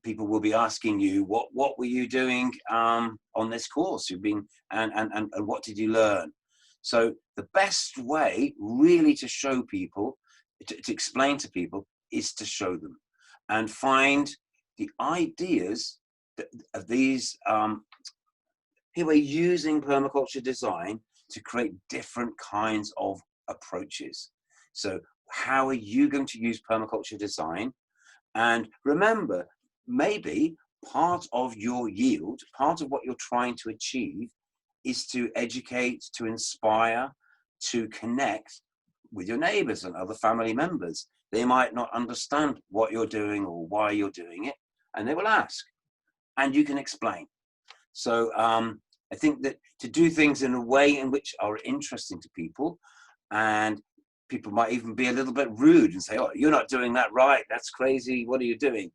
people will be asking you, what were you doing on this course? You've been, and what did you learn? So the best way really to show people, to explain to people, is to show them and find the ideas of these. Here we're using permaculture design to create different kinds of approaches. So how are you going to use permaculture design? And remember, maybe part of your yield, part of what you're trying to achieve, is to educate, to inspire, to connect with your neighbors and other family members. They might not understand what you're doing or why you're doing it, and they will ask, and you can explain. So I think that to do things in a way in which are interesting to people, and people might even be a little bit rude and say, oh, you're not doing that right, that's crazy, what are you doing?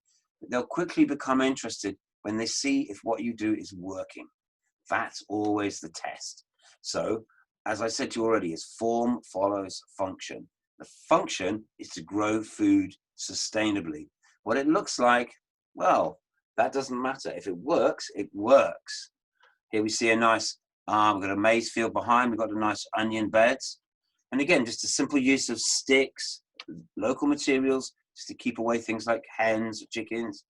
They'll quickly become interested when they see if what you do is working. That's always the test. So, as I said to you already, is form follows function. The function is to grow food sustainably. What it looks like, well, that doesn't matter. If it works, it works. Here we see a nice, we've got a maize field behind, we've got a nice onion beds. And again, just a simple use of sticks, local materials, just to keep away things like hens or chickens,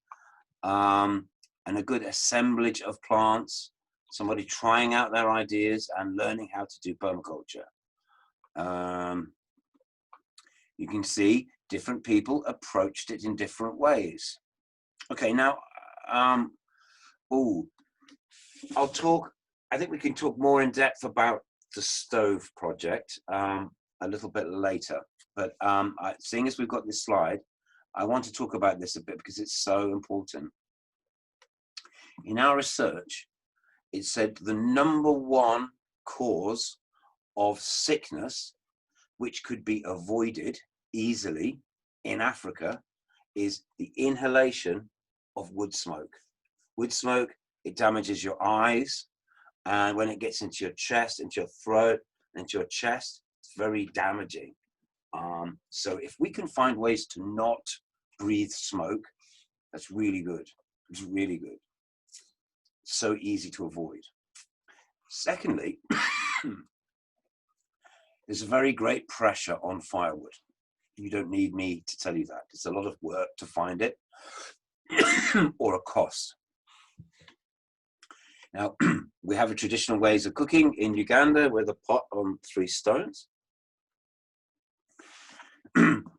and a good assemblage of plants, somebody trying out their ideas and learning how to do permaculture. You can see different people approached it in different ways. Okay, now, I'll talk, I think we can talk more in depth about the stove project a little bit later, but seeing as we've got this slide, I want to talk about this a bit because it's so important. In our research, it said the #1 cause of sickness, which could be avoided easily in Africa, is the inhalation of wood smoke. Wood smoke, it damages your eyes, and when it gets into your chest, into your throat, into your chest, it's very damaging. So if we can find ways to not breathe smoke, that's really good. It's really good. So easy to avoid. Secondly, there's a very great pressure on firewood. You don't need me to tell you that. It's a lot of work to find it or a cost. Now, we have a traditional ways of cooking in Uganda with a pot on 3 stones.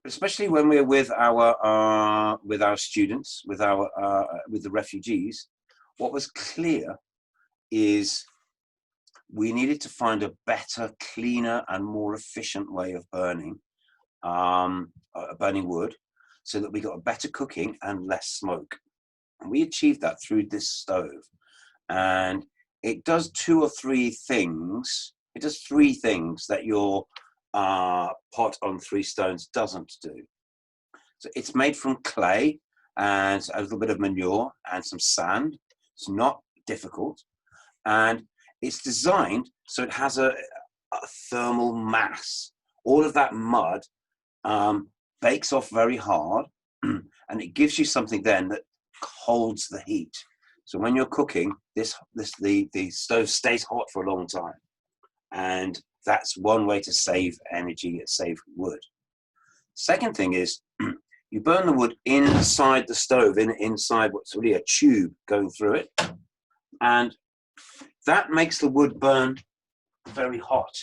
Especially when we're with our students, with the refugees, what was clear is we needed to find a better, cleaner, and more efficient way of burning wood, so that we got a better cooking and less smoke. And we achieved that through this stove. And it does 2 or 3 things. It does 3 things that your pot on 3 stones doesn't do. So it's made from clay and a little bit of manure and some sand. It's not difficult. And it's designed so it has a thermal mass. All of that mud bakes off very hard, and it gives you something then that holds the heat. So when you're cooking, the stove stays hot for a long time. And that's one way to save energy and save wood. Second thing is, you burn the wood inside the stove, inside what's really a tube going through it. And that makes the wood burn very hot.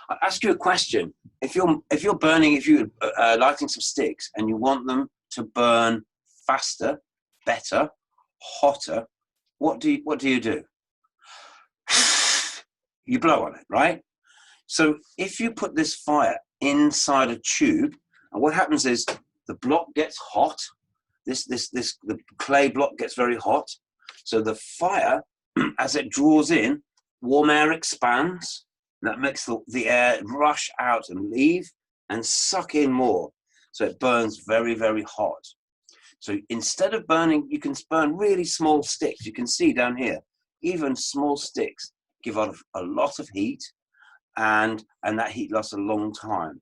I'll ask you a question. If you're lighting some sticks and you want them to burn faster, better, hotter, what do you do? You blow on it, right? So if you put this fire inside a tube, and what happens is the block gets hot. The clay block gets very hot. So the fire, as it draws in, warm air expands. That makes the air rush out and leave and suck in more. So it burns very, very hot. So instead of burning, you can burn really small sticks. You can see down here, even small sticks give off a lot of heat, and that heat lasts a long time.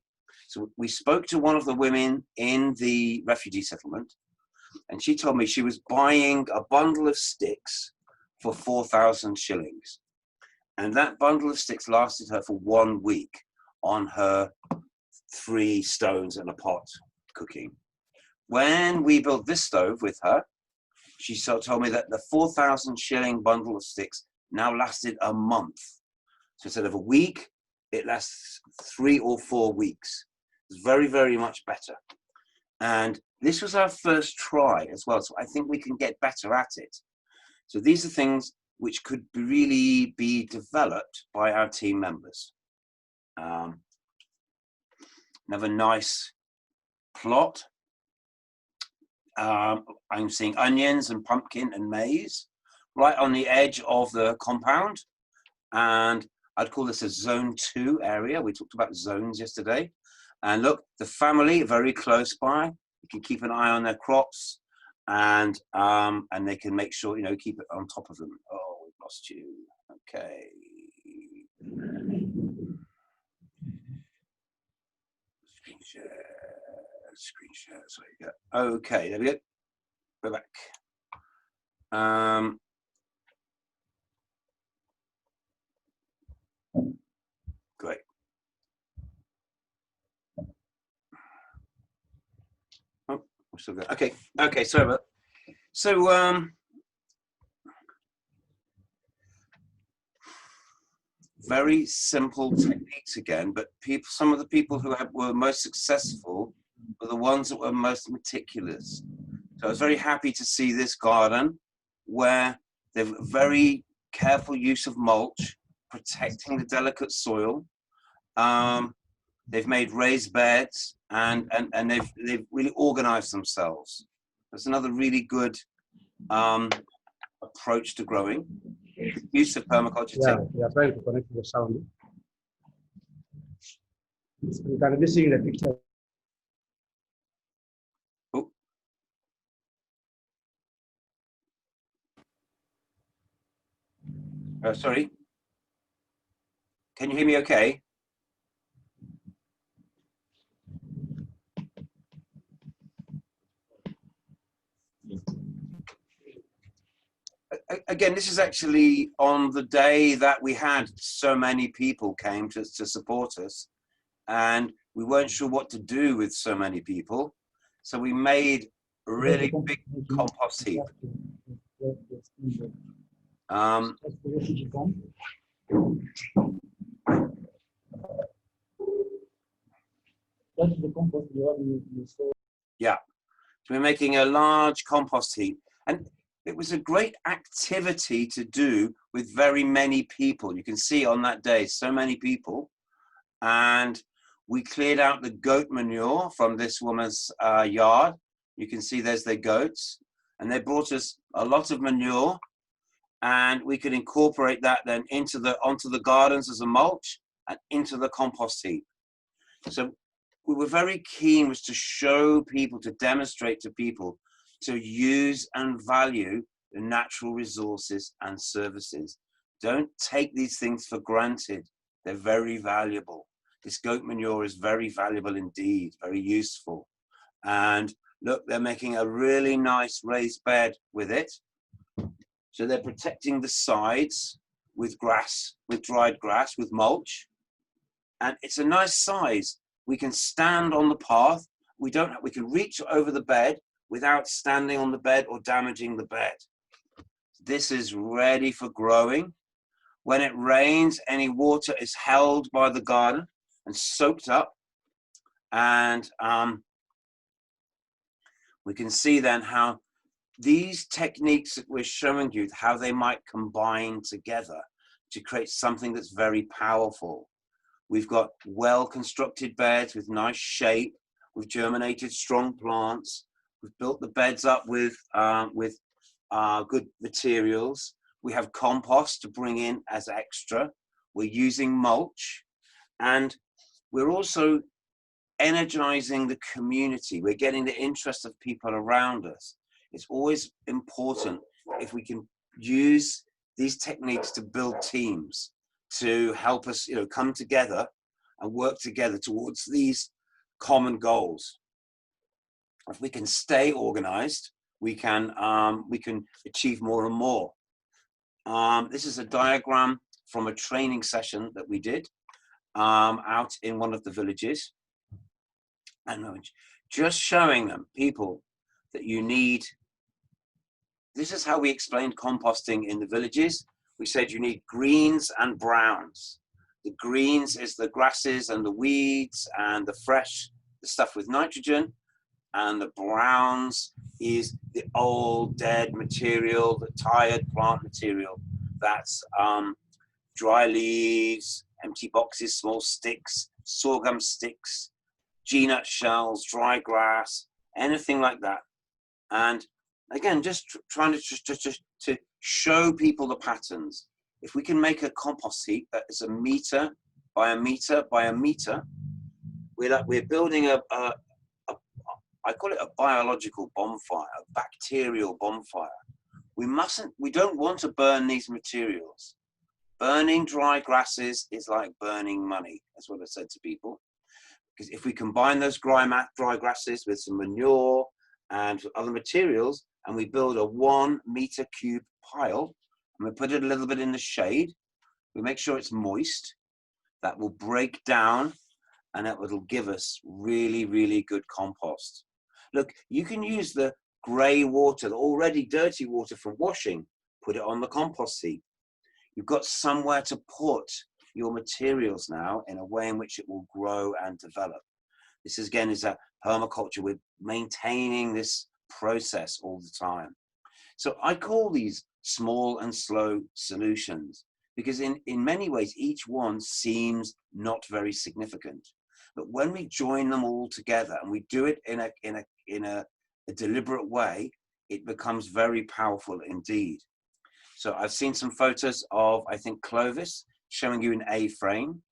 So we spoke to one of the women in the refugee settlement, and she told me she was buying a bundle of sticks for 4,000 shillings. And that bundle of sticks lasted her for 1 week on her 3 stones and a pot cooking. When we built this stove with her, she told me that the 4,000 shilling bundle of sticks now lasted a month. So instead of a week, it lasts 3 or 4 weeks. It's very, very much better. And this was our first try as well. So I think we can get better at it. So these are things which could really be developed by our team members. Another nice plot. I'm seeing onions and pumpkin and maize right on the edge of the compound. And I'd call this a zone 2 area. We talked about zones yesterday. And look, the family very close by. You can keep an eye on their crops, and they can make sure, you know, keep it on top of them. Oh, we've lost you. Okay. Screen share. So you go. Okay, there we go. Go back. Great. Oh, we're still good. Okay. Okay. Sorry about that. So very simple techniques again, but some of the people who were most successful were the ones that were most meticulous. So I was very happy to see this garden where they've very careful use of mulch, protecting the delicate soil. They've made raised beds, and they've really organized themselves. That's another really good approach to growing. Use of permaculture. Yeah, we are trying to connect to the sound. You can be seeing the picture. Oh. Sorry. Can you hear me okay? Again, this is actually on the day that we had so many people came to support us, and we weren't sure what to do with so many people. So we made a really big compost heap. Yeah, so we're making a large compost heap, and it was a great activity to do with very many people. You can see on that day, so many people. And we cleared out the goat manure from this woman's yard. You can see there's their goats. And they brought us a lot of manure. And we could incorporate that then onto the gardens as a mulch and into the compost heap. So we were very keen was to show people, to demonstrate to people, to use and value the natural resources and services. Don't take these things for granted. They're very valuable. This goat manure is very valuable indeed, very useful. And look, they're making a really nice raised bed with it. So they're protecting the sides with grass, with dried grass, with mulch. And it's a nice size. We can stand on the path. We can reach over the bed without standing on the bed or damaging the bed. This is ready for growing. When it rains, any water is held by the garden and soaked up. And we can see then how these techniques that we're showing you, how they might combine together to create something that's very powerful. We've got well-constructed beds with nice shape. We've germinated strong plants. We've built the beds up with good materials. We have compost to bring in as extra. We're using mulch. And we're also energizing the community. We're getting the interest of people around us. It's always important if we can use these techniques to build teams, to help us, come together and work together towards these common goals. If we can stay organized, we can achieve more and more. This is a diagram from a training session that we did out in one of the villages, and just showing them, people, that you need. This is how we explained composting in the villages. We said you need greens and browns. The greens is the grasses and the weeds and the fresh, the stuff with nitrogen, and the browns is the old dead material, the tired plant material. That's dry leaves, empty boxes, small sticks, sorghum sticks, G-nut shells, dry grass, anything like that. And again, just trying to show people the patterns. If we can make a compost heap that is 1 meter by 1 meter by 1 meter, we're building I call it a biological bonfire, a bacterial bonfire. We don't want to burn these materials. Burning dry grasses is like burning money. That's what I said to people. Because if we combine those dry grasses with some manure and other materials, and we build a 1 meter cube pile, and we put it a little bit in the shade, we make sure it's moist, that will break down, and that will give us really, really good compost. Look, you can use the grey water, the already dirty water from washing, put it on the compost heap. You've got somewhere to put your materials now in a way in which it will grow and develop. This again is a permaculture. We're maintaining this process all the time. So I call these small and slow solutions because in many ways, each one seems not very significant. But when we join them all together and we do it in a deliberate way, it becomes very powerful indeed. So I've seen some photos of, I think, Clovis showing you an A-frame.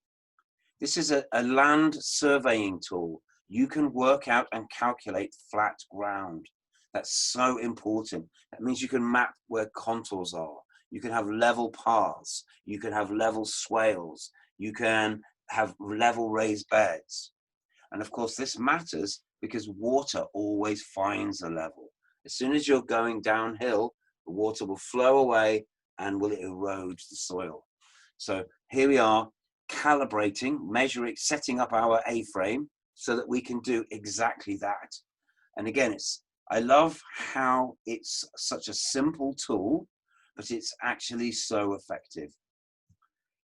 This is a land surveying tool. You can work out and calculate flat ground. That's so important. That means you can map where contours are. You can have level paths. You can have level swales. You can have level raised beds. And of course, this matters because water always finds a level. As soon as you're going downhill, the water will flow away and will erode the soil. So here we are calibrating, measuring, setting up our A-frame so that we can do exactly that. And again, I love how it's such a simple tool, but it's actually so effective.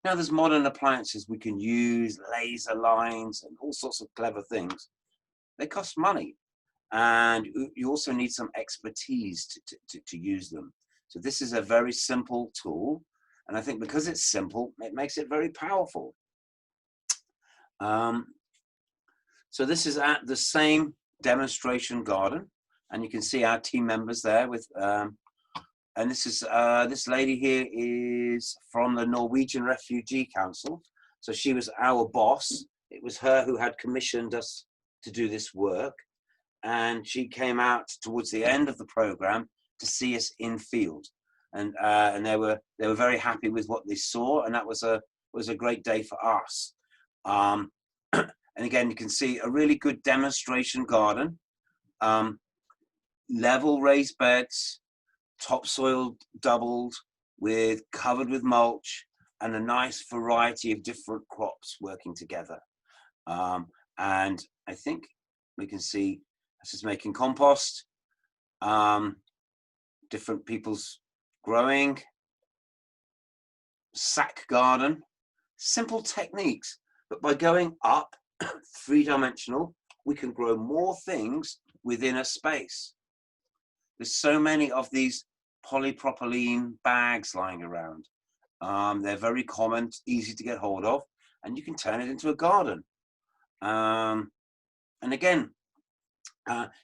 Now there's modern appliances we can use, laser lines and all sorts of clever things. They cost money, and you also need some expertise to use them. So this is a very simple tool, and I think because it's simple, it makes it very powerful. So this is at the same demonstration garden, and you can see our team members there with, and this is this lady here is from the Norwegian Refugee Council. So she was our boss. It was her who had commissioned us to do this work, and she came out towards the end of the program to see us in field, and they were very happy with what they saw, and that was a great day for us. And again, you can see a really good demonstration garden, level raised beds, topsoil doubled, covered with mulch, and a nice variety of different crops working together. And I think we can see this is making compost, different people's growing, sack garden, simple techniques, but by going up 3-dimensional, we can grow more things within a space. There's so many of these polypropylene bags lying around. They're very common, easy to get hold of, and you can turn it into a garden. And again,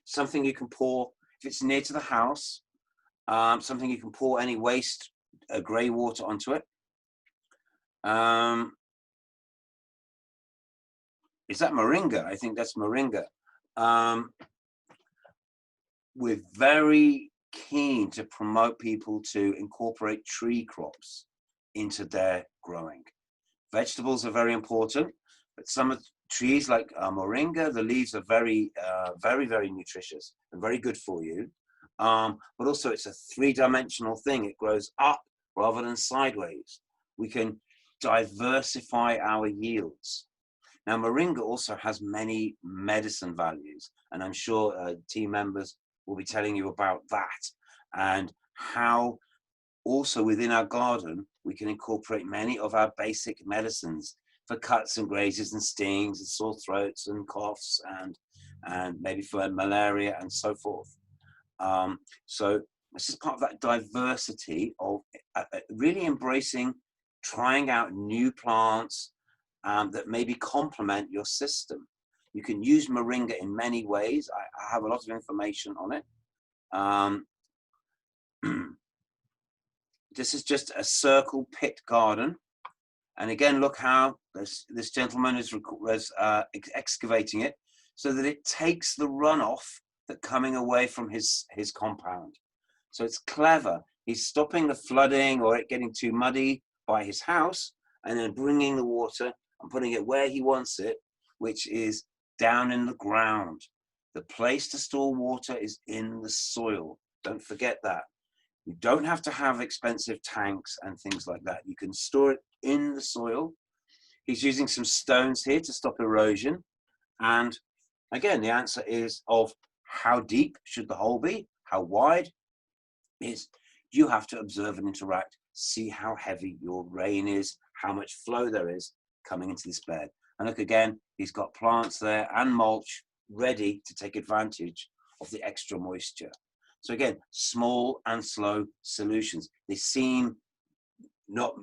something you can pour, if it's near to the house, something you can pour any waste, grey water onto it. Is that moringa? I think that's moringa. We're very keen to promote people to incorporate tree crops into their growing. Vegetables are very important, But some of the trees like moringa, the leaves are very, very nutritious and very good for you. But also it's a three-dimensional thing. It grows up rather than sideways. We can diversify our yields. Now, moringa also has many medicine values, and I'm sure team members will be telling you about that, and how also within our garden, we can incorporate many of our basic medicines for cuts and grazes and stings and sore throats and coughs and maybe for malaria and so forth. So this is part of that diversity of really embracing, trying out new plants that maybe complement your system. You can use moringa in many ways. I have a lot of information on it. This is just a circle pit garden. And again, look how this gentleman is excavating it so that it takes the runoff that's coming away from his compound. So it's clever. He's stopping the flooding or it getting too muddy by his house, and then bringing the water and putting it where he wants it, which is down in the ground. The place to store water is in the soil. Don't forget that. You don't have to have expensive tanks and things like that. You can store it in the soil. He's using some stones here to stop erosion. And again, the answer is of how deep should the hole be, how wide is, you have to observe and interact, see how heavy your rain is, how much flow there is coming into this bed. And look again, he's got plants there and mulch ready to take advantage of the extra moisture. So again, small and slow solutions. They seem not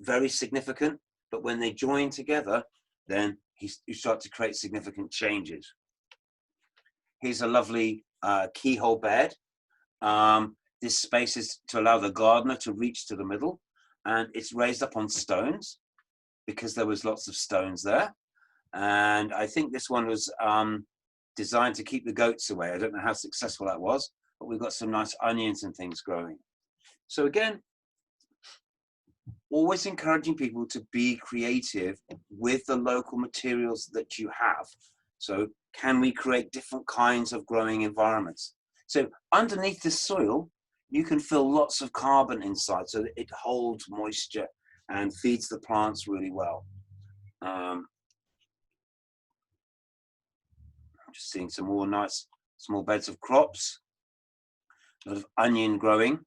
very significant, but when they join together, then you start to create significant changes. Here's a lovely keyhole bed. This space is to allow the gardener to reach to the middle, and it's raised up on stones because there was lots of stones there. And I think this one was designed to keep the goats away. I don't know how successful that was, but we've got some nice onions and things growing. So again, always encouraging people to be creative with the local materials that you have. So can we create different kinds of growing environments? So underneath the soil, you can fill lots of carbon inside so that it holds moisture and feeds the plants really well. I'm just seeing some more nice small beds of crops, a lot of onion growing,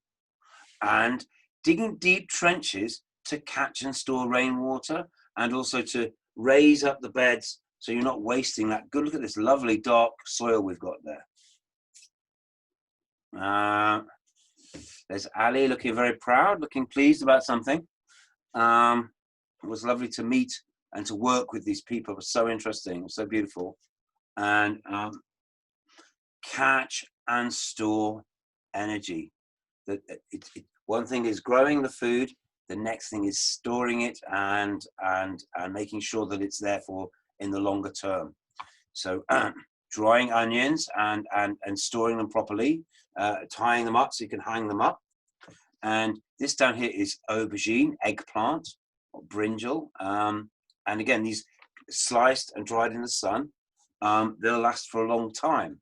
and digging deep trenches to catch and store rainwater, and also to raise up the beds so you're not wasting that. Good, look at this lovely dark soil we've got there. There's Ali looking very proud, looking pleased about something. It was lovely to meet and to work with these people. It was so interesting, so beautiful. And catch and store energy. One thing is growing the food, the next thing is storing it and making sure that it's there for in the longer term. So drying onions and storing them properly, tying them up so you can hang them up. And this down here is aubergine, eggplant, or brinjal. And again, these sliced and dried in the sun, they'll last for a long time.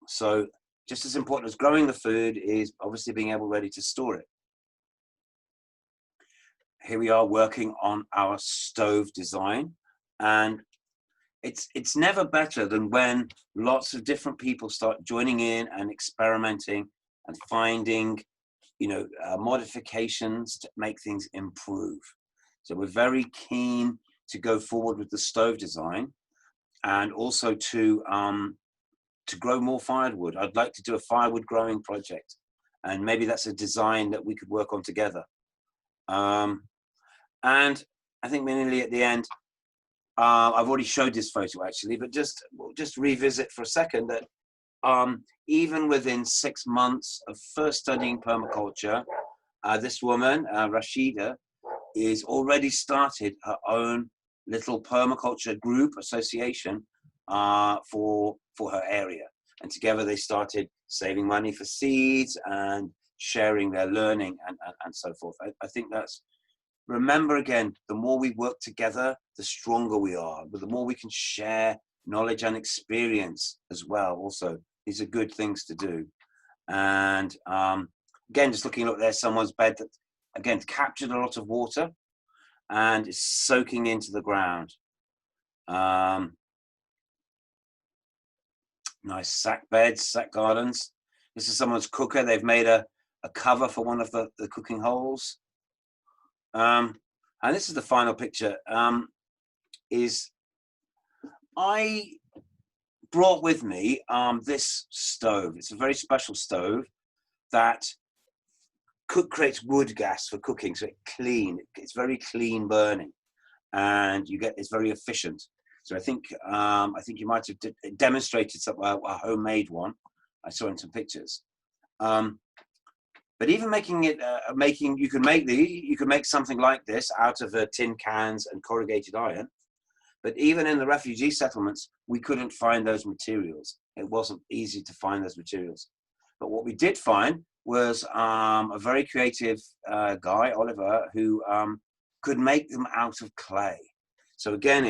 So just as important as growing the food is obviously being able ready to store it. Here we are working on our stove design, and it's never better than when lots of different people start joining in and experimenting and finding, modifications to make things improve. So we're very keen to go forward with the stove design, and also to grow more firewood. I'd like to do a firewood growing project, and maybe that's a design that we could work on together. And I think mainly at the end, I've already showed this photo actually, but we'll just revisit for a second that even within 6 months of first studying permaculture, this woman, Rashida, is already started her own little permaculture group association for her area. And together they started saving money for seeds and sharing their learning and so forth. I think that's remember again, the more we work together, the stronger we are, but the more we can share knowledge and experience as well. Also, these are good things to do. And again, just looking up there, someone's bed that, again, captured a lot of water and is soaking into the ground. Nice sack beds, sack gardens. This is someone's cooker. They've made a cover for one of the cooking holes. And this is the final picture. I brought with me this stove. It's a very special stove that creates wood gas for cooking, so it's very clean burning, and it's very efficient. So I think you might have demonstrated a homemade one. I saw in some pictures. But even making it, you can make something like this out of tin cans and corrugated iron. But even in the refugee settlements, we couldn't find those materials. It wasn't easy to find those materials. But what we did find was a very creative guy, Oliver, who could make them out of clay. So again,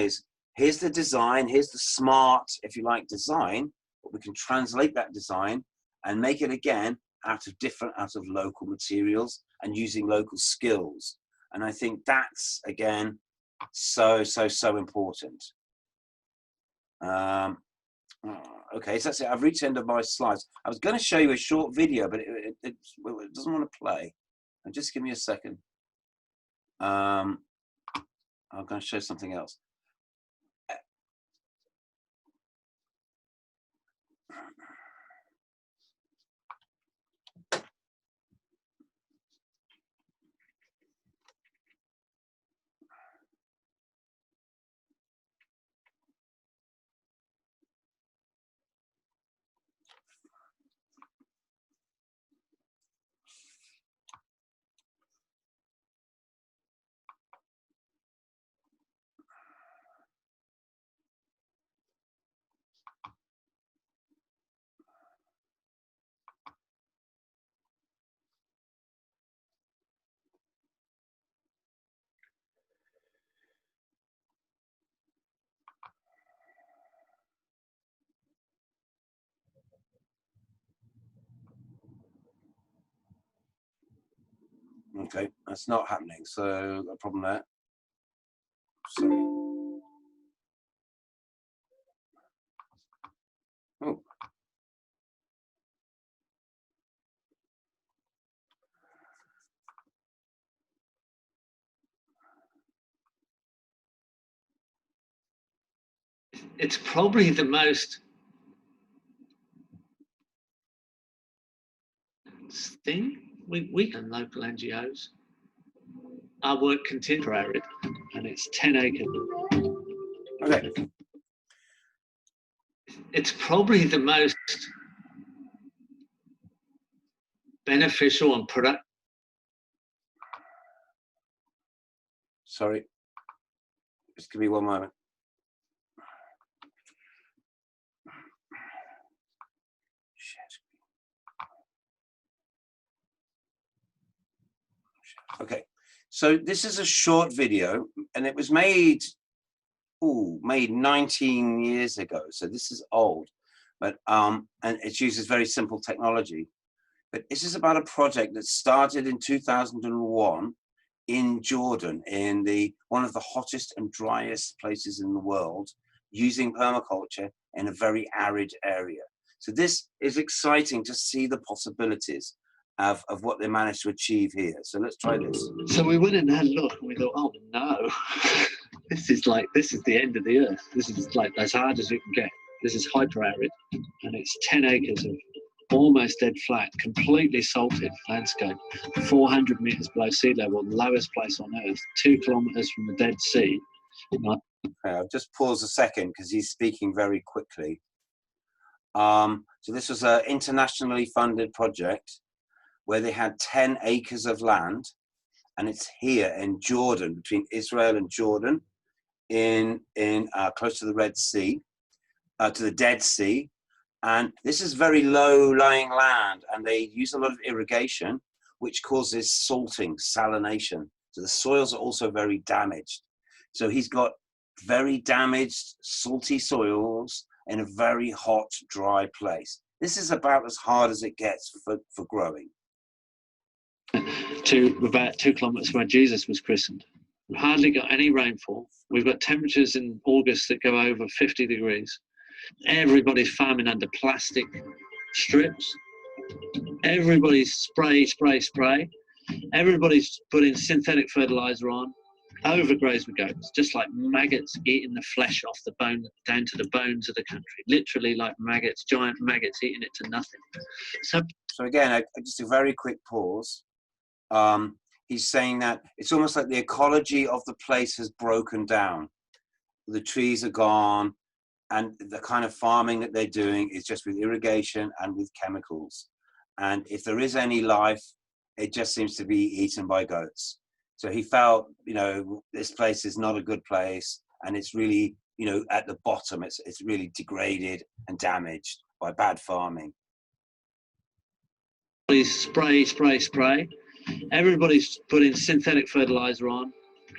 here's the design, here's the smart, if you like, design, but we can translate that design and make it again out of local materials and using local skills. And I think that's, again, so important. Okay, so that's it. I've reached the end of my slides. I was going to show you a short video, but it doesn't want to play. Just give me a second. I'm going to show something else. Okay, that's not happening. So a problem there. Sorry. Oh. It's probably the most thing we can local NGOs. Our work contemporary, and it's 10 acres. Okay. It's probably the most beneficial and productive. Sorry. Just give me one moment. Okay, so this is a short video, and it was made 19 years ago. So this is old, but and it uses very simple technology. But this is about a project that started in 2001 in Jordan, in one of the hottest and driest places in the world, using permaculture in a very arid area. So this is exciting to see the possibilities of what they managed to achieve here. So let's try this. So we went and had a look, and we thought, oh no, this is the end of the earth. This is like as hard as it can get. This is hyper arid, and it's 10 acres of almost dead flat, completely salted landscape, 400 meters below sea level, the lowest place on earth, 2 kilometers from the Dead Sea. Okay, I'll just pause a second because he's speaking very quickly. So this was an internationally funded project where they had 10 acres of land, and it's here in Jordan, between Israel and Jordan, in close to the Red Sea, to the Dead Sea. And this is very low-lying land, and they use a lot of irrigation, which causes salting, salination. So the soils are also very damaged. So he's got very damaged, salty soils in a very hot, dry place. This is about as hard as it gets for growing. To about 2 kilometres where Jesus was christened. We've hardly got any rainfall. We've got temperatures in August that go over 50 degrees. Everybody's farming under plastic strips. Everybody's spray. Everybody's putting synthetic fertiliser on. Overgrows we go. It's just like maggots eating the flesh off the bone, down to the bones of the country. Literally like maggots, giant maggots eating it to nothing. So again, just a very quick pause. He's saying that it's almost like the ecology of the place has broken down. The trees are gone, and the kind of farming that they're doing is just with irrigation and with chemicals. And if there is any life, it just seems to be eaten by goats. So he felt, this place is not a good place, and it's really, at the bottom, it's really degraded and damaged by bad farming. Spray. Everybody's putting synthetic fertiliser on.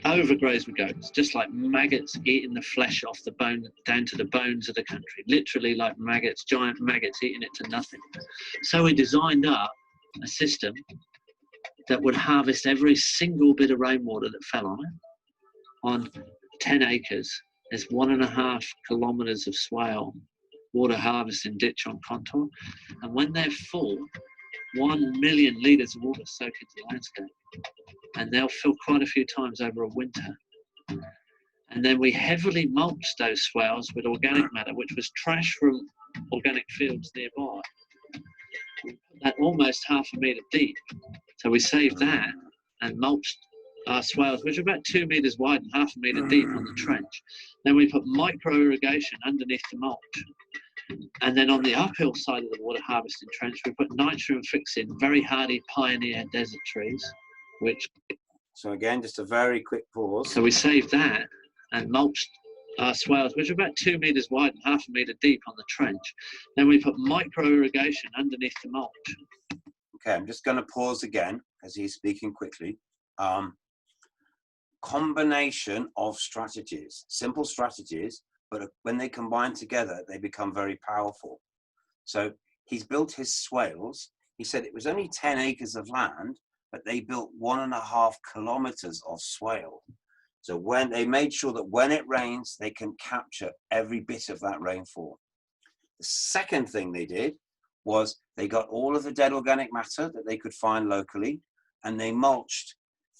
Overgrows we go. It's just like maggots eating the flesh off the bone, down to the bones of the country. Literally like maggots, giant maggots eating it to nothing. So we designed up a system that would harvest every single bit of rainwater that fell on it. On 10 acres, there's 1.5 kilometres of swale water harvesting ditch on contour. And when they're full, 1 million litres of water soak into the landscape, and they'll fill quite a few times over a winter. And then we heavily mulch those swales with organic matter, which was trash from organic fields nearby. We put that almost 1/2 metre deep. So we saved that and mulched our swales, which are about 2 metres wide and 1/2 metre deep on the trench. Then we put micro irrigation underneath the mulch. And then on the uphill side of the water harvesting trench, we put nitrogen fixing very hardy pioneer desert trees, which... So again, just a very quick pause. So we saved that and mulched our swales, which are about 2 metres wide and 1/2 metre deep on the trench. Then we put micro irrigation underneath the mulch. Okay, I'm just going to pause again as he's speaking quickly. Combination of strategies, simple strategies, but when they combine together, they become very powerful. So he's built his swales. He said it was only 10 acres of land, but they built 1.5 kilometers of swale. So when they made sure that when it rains, they can capture every bit of that rainfall. The second thing they did was they got all of the dead organic matter that they could find locally, and they mulched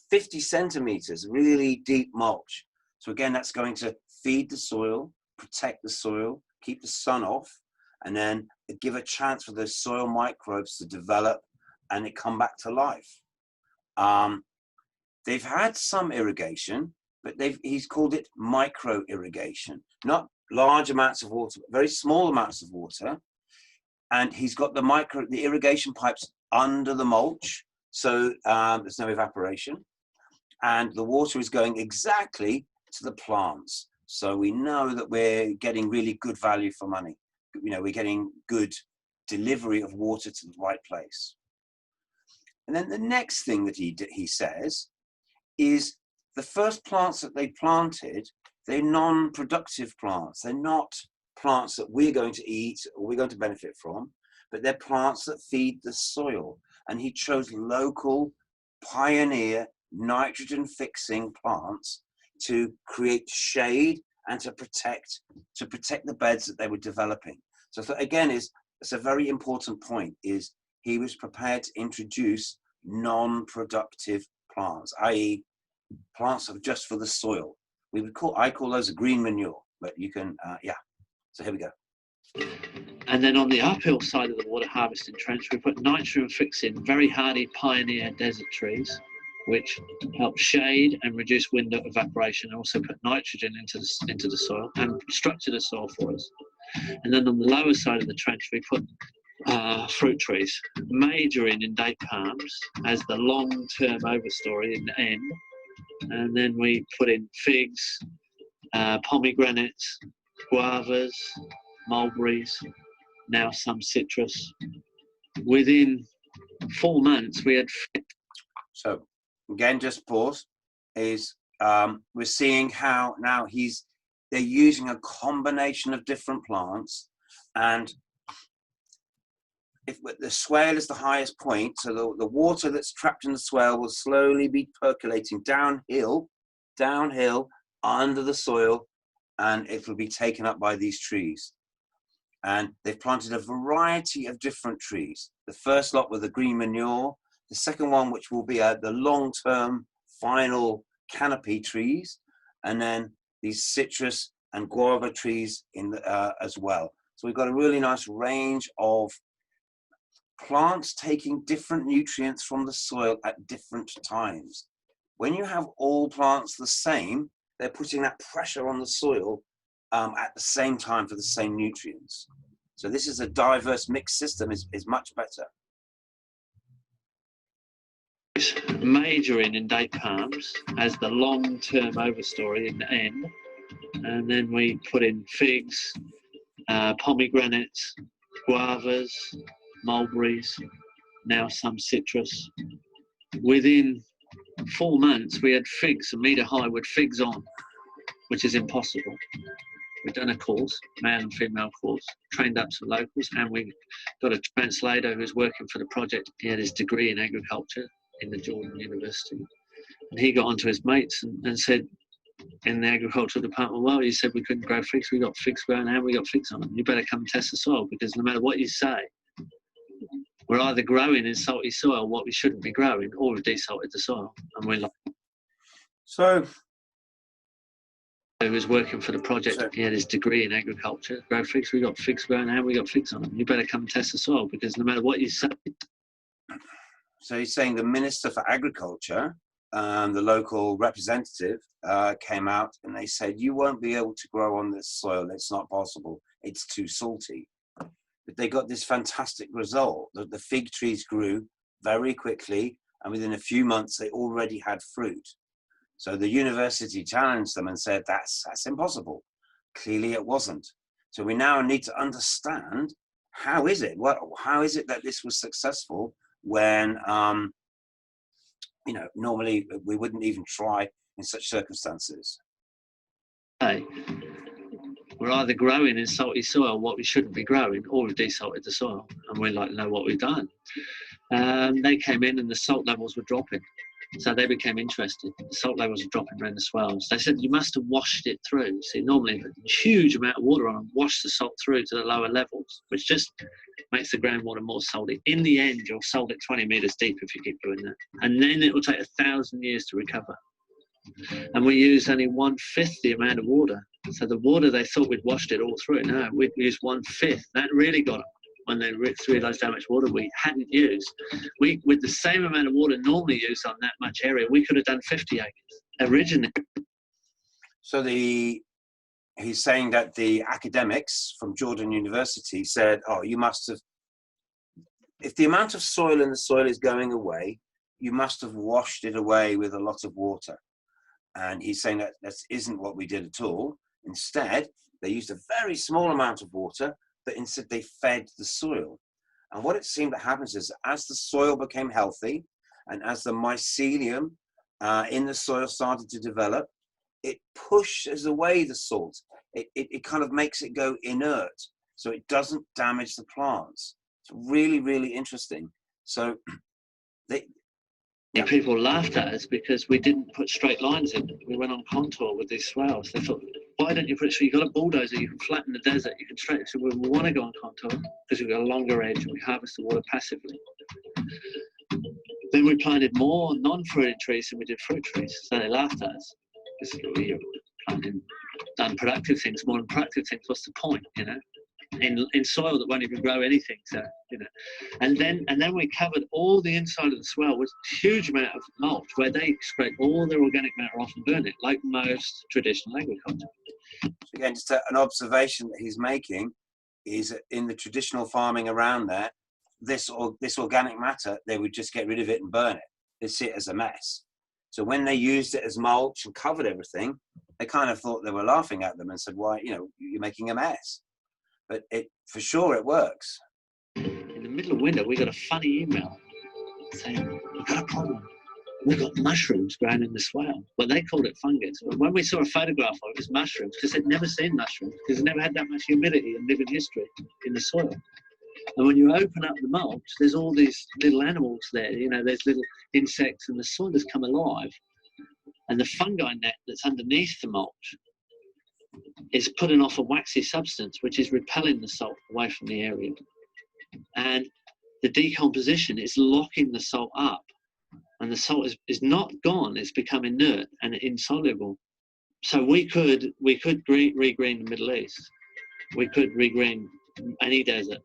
50 centimeters, really deep mulch. So again, that's going to feed the soil, protect the soil, keep the sun off, and then give a chance for those soil microbes to develop and it come back to life. They've had some irrigation, but he's called it micro irrigation, not large amounts of water, but very small amounts of water. And he's got the irrigation pipes under the mulch, so there's no evaporation. And the water is going exactly to the plants. So we know that we're getting really good value for money. We're getting good delivery of water to the right place. And then the next thing that he says is the first plants that they planted, they're non-productive plants. They're not plants that we're going to eat or we're going to benefit from, but they're plants that feed the soil. And he chose local, pioneer, nitrogen-fixing plants to create shade and to protect the beds that they were developing. So again, it's a very important point, is he was prepared to introduce non-productive plants, i.e. plants that are just for the soil. I call those a green manure, but you can, So here we go. And then on the uphill side of the water harvesting trench, we put nitrogen fixing very hardy pioneer desert trees, which help shade and reduce wind evaporation, and also put nitrogen into the soil and structure the soil for us. And then on the lower side of the trench, we put fruit trees, majoring in date palms as the long-term overstory in the end. And then we put in figs, pomegranates, guavas, mulberries, now some citrus. Within 4 months, we had... So again, just pause. is we're seeing how now they're using a combination of different plants, and if the swale is the highest point, so the water that's trapped in the swale will slowly be percolating downhill under the soil, and it will be taken up by these trees. And they've planted a variety of different trees. The first lot were the green manure, the second one, which will be the long-term final canopy trees, and then these citrus and guava trees as well. So we've got a really nice range of plants taking different nutrients from the soil at different times. When you have all plants the same, they're putting that pressure on the soil at the same time for the same nutrients. So this is a diverse mixed system is much better. Majoring in date palms as the long-term overstory in the end, and then we put in figs, pomegranates, guavas, mulberries, now some citrus. Within 4 months, we had figs a metre high with figs on, which is impossible. We've done a course, male and female course, trained up some locals, and we got a translator who's working for the project. He had his degree in agriculture in the Jordan University. And he got onto his mates and said, in the agricultural department, well, you said we couldn't grow figs, we got figs growing, and we got figs on them. You better come and test the soil, because no matter what you say, we're either growing in salty soil what we shouldn't be growing, or we've desalted the soil. And we're like, so who was working for the project, he had his degree in agriculture, grow figs, we got figs growing, and we got figs on them. You better come and test the soil, because no matter what you say. So he's saying the Minister for Agriculture, the local representative, came out and they said, you won't be able to grow on this soil. It's not possible. It's too salty. But they got this fantastic result. The fig trees grew very quickly, and within a few months, they already had fruit. So the university challenged them and said, that's impossible. Clearly it wasn't. So we now need to understand, how is it that this was successful when, normally we wouldn't even try in such circumstances. Hey, we're either growing in salty soil what we shouldn't be growing, or we've desalted the soil, and we like to know what we've done. They came in and the salt levels were dropping. So they became interested. The salt levels were dropping around the swells. They said, you must have washed it through. See, normally a huge amount of water on them, wash the salt through to the lower levels, which just makes the groundwater more salty. In the end, you'll salt it 20 metres deep if you keep doing that. And then it will take 1,000 years to recover. And we use only 1/5 the amount of water. So the water, they thought we'd washed it all through. No, we'd used 1/5. That really got them when they realised how much water we hadn't used. With the same amount of water normally used on that much area, we could have done 50 acres originally. So he's saying that the academics from Jordan University said, oh, you must have, if the amount of soil in the soil is going away, you must have washed it away with a lot of water. And he's saying that isn't what we did at all. Instead, they used a very small amount of water, but instead they fed the soil. And what it seemed to happen is, as the soil became healthy and as the mycelium in the soil started to develop, it pushes away the salt. It kind of makes it go inert, so it doesn't damage the plants. It's really, really interesting. So people laughed at us because we didn't put straight lines in. We went on contour with these swales. They thought, why don't you put it straight? You've got a bulldozer, you can flatten the desert, you can straighten. So we want to go on contour because we've got a longer edge and we harvest the water passively. Then we planted more non-fruited trees than we did fruit trees. So they laughed at us because we were planting unproductive things, more than productive things. What's the point, in soil that won't even grow anything, so and then we covered all the inside of the swell with a huge amount of mulch, where they scrape all their organic matter off and burn it, like most traditional agriculture. Again, just an observation that he's making is that in the traditional farming around there, this organic matter, they would just get rid of it and burn it. They see it as a mess. So when they used it as mulch and covered everything, they kind of thought they were laughing at them and said, why, you're making a mess. But for sure it works. In the middle of winter, we got a funny email saying, we've got a problem. we've got mushrooms growing in the soil. But they called it fungus. But when we saw a photograph of it, it was mushrooms, because they'd never seen mushrooms, because they never had that much humidity in living history in the soil. And when you open up the mulch, there's all these little animals there, you know, there's little insects, and the soil has come alive. And the fungi net that's underneath the mulch is putting off a waxy substance, which is repelling the salt away from the area. And the decomposition is locking the salt up. And the salt is not gone, it's become inert and insoluble. So we could regreen the Middle East. We could regreen any desert.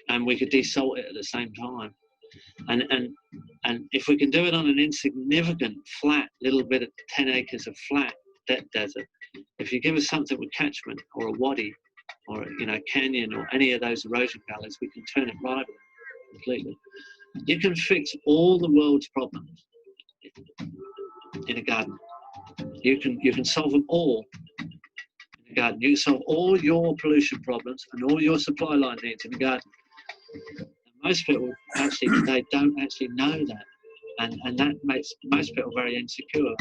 And we could desalt it at the same time. And if we can do it on an insignificant, flat, little bit of 10 acres of flat desert, if you give us something with catchment or a wadi or, you know, canyon or any of those erosion gullies, we can turn it right completely. You can fix all the world's problems in a garden. You can solve them all in a garden. You can solve all your pollution problems and all your supply line needs in a garden. And most people actually today don't actually know that, and that makes most people very insecure.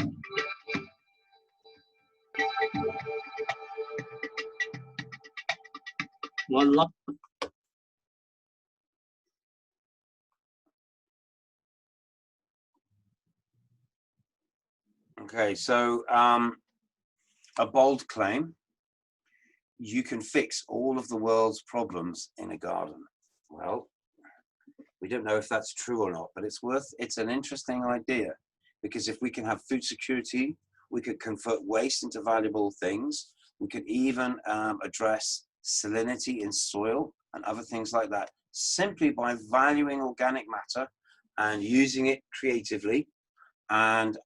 One love. Okay, so a bold claim: you can fix all of the world's problems in a garden. Well, we don't know if that's true or not, but it's an interesting idea, because if we can have food security, we could convert waste into valuable things. We could even address salinity in soil and other things like that, simply by valuing organic matter and using it creatively, and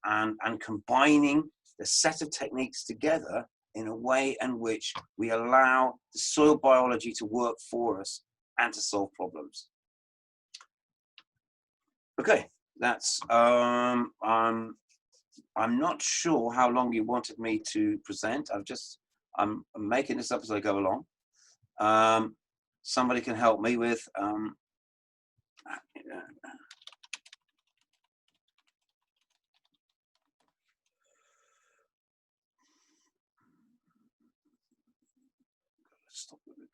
combining the set of techniques together in a way in which we allow the soil biology to work for us and to solve problems. Okay, that's I'm not sure how long you wanted me to present. I'm making this up as I go along. Somebody can help me with stop the